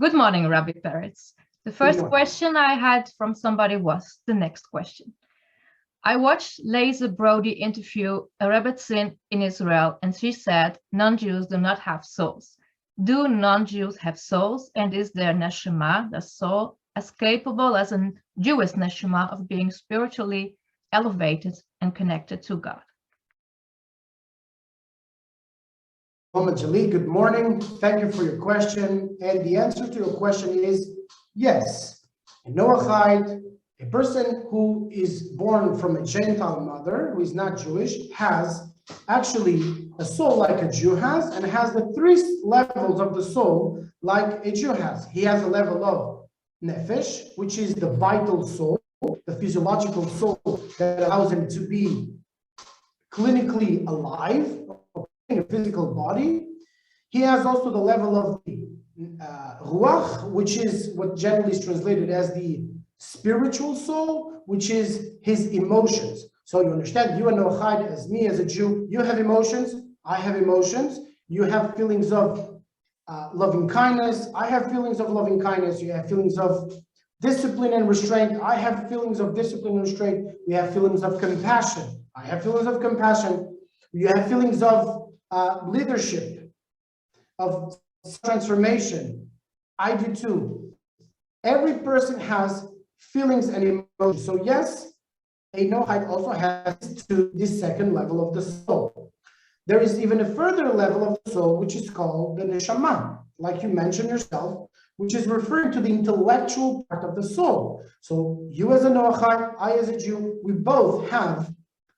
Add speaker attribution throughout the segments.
Speaker 1: Good morning, Rabbi Peretz. The first question I had from somebody was the next question. I watched Laser Brody interview a Rebbetzin in Israel, and she said non-Jews do not have souls. Do non-Jews have souls, and is their neshama, the soul, as capable as a Jewish neshama of being spiritually elevated and connected to God?
Speaker 2: Good morning. Thank you for your question. And the answer to your question is yes. In Noahide, a person who is born from a Gentile mother, who is not Jewish, has actually a soul like a Jew has, and has the three levels of the soul like a Jew has. He has a level of nefesh, which is the vital soul, the physiological soul that allows him to be clinically alive, in a physical body. He has also the level of the ruach, which is what generally is translated as the spiritual soul, which is his emotions. So you understand, you and Noahide, as me as a Jew, you have emotions, I have emotions, you have feelings of loving kindness, I have feelings of loving kindness, you have feelings of discipline and restraint, I have feelings of discipline and restraint, we have feelings of compassion, I have feelings of compassion, you have feelings of leadership, of transformation. I do too. Every person has feelings and emotions. So yes, a Noahide also has to this second level of the soul. There is even a further level of the soul, which is called the neshama, like you mentioned yourself, which is referring to the intellectual part of the soul. So you as a Noahide, I as a Jew, we both have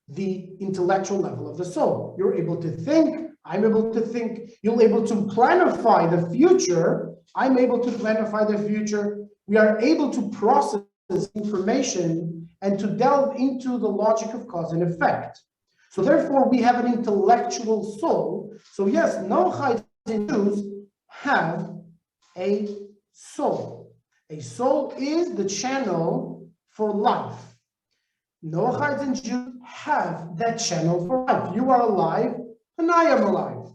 Speaker 2: the intellectual level of the soul. You're able to think, I'm able to think, you're able to planify the future, I'm able to planify the future. We are able to process information and to delve into the logic of cause and effect. So therefore, we have an intellectual soul. So yes, Noahides and Jews have a soul. A soul is the channel for life. Noahides and Jews have that channel for life. You are alive, and I am alive.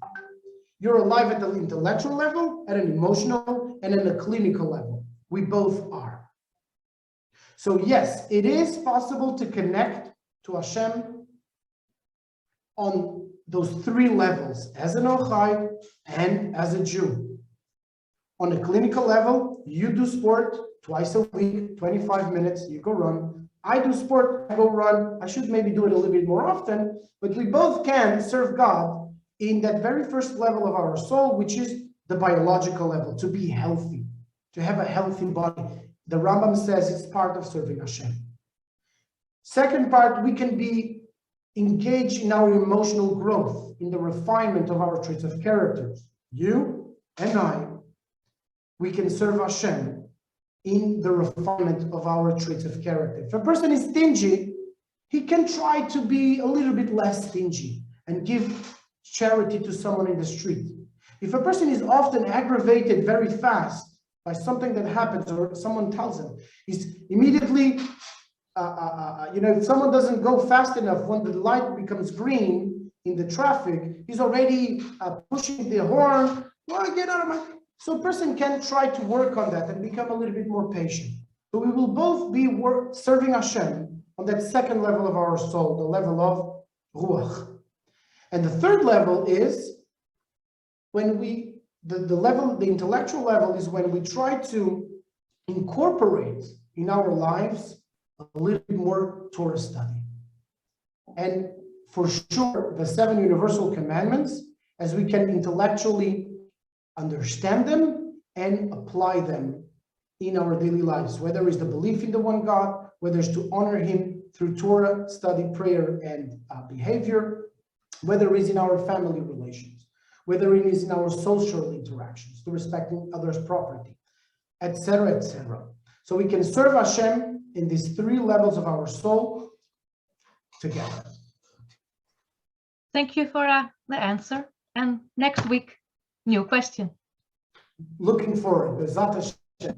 Speaker 2: You're alive at the intellectual level, at an emotional, and at a clinical level. We both are. So yes, it is possible to connect to Hashem on those three levels, as an Noahide and as a Jew. On a clinical level, you do sport twice a week, 25 minutes, you go run. I do sport, I go run. I should maybe do it a little bit more often, but we both can serve God in that very first level of our soul, which is the biological level, to be healthy, to have a healthy body. The Rambam says it's part of serving Hashem. Second part, we can be engaged in our emotional growth, in the refinement of our traits of characters. You and I, we can serve Hashem in the refinement of our traits of character. If a person is stingy, he can try to be a little bit less stingy and give charity to someone in the street. If a person is often aggravated very fast by something that happens or someone tells him, he's immediately, if someone doesn't go fast enough, when the light becomes green in the traffic, he's already pushing the horn. Well, get out of my... So a person can try to work on that and become a little bit more patient. So we will both be serving Hashem on that second level of our soul, the level of ruach. And the third level is when the intellectual level is when we try to incorporate in our lives a little bit more Torah study. And for sure, the 7 universal commandments, as we can intellectually understand them and apply them in our daily lives, whether it's the belief in the one God, whether it's to honor him through Torah, study, prayer, and behavior, whether it is in our family relations, whether it is in our social interactions, to respecting others' property, etc., etc. So we can serve Hashem in these three levels of our soul together.
Speaker 1: Thank you for the answer. And next week, new question.
Speaker 2: Looking forward. Bezat Hashem.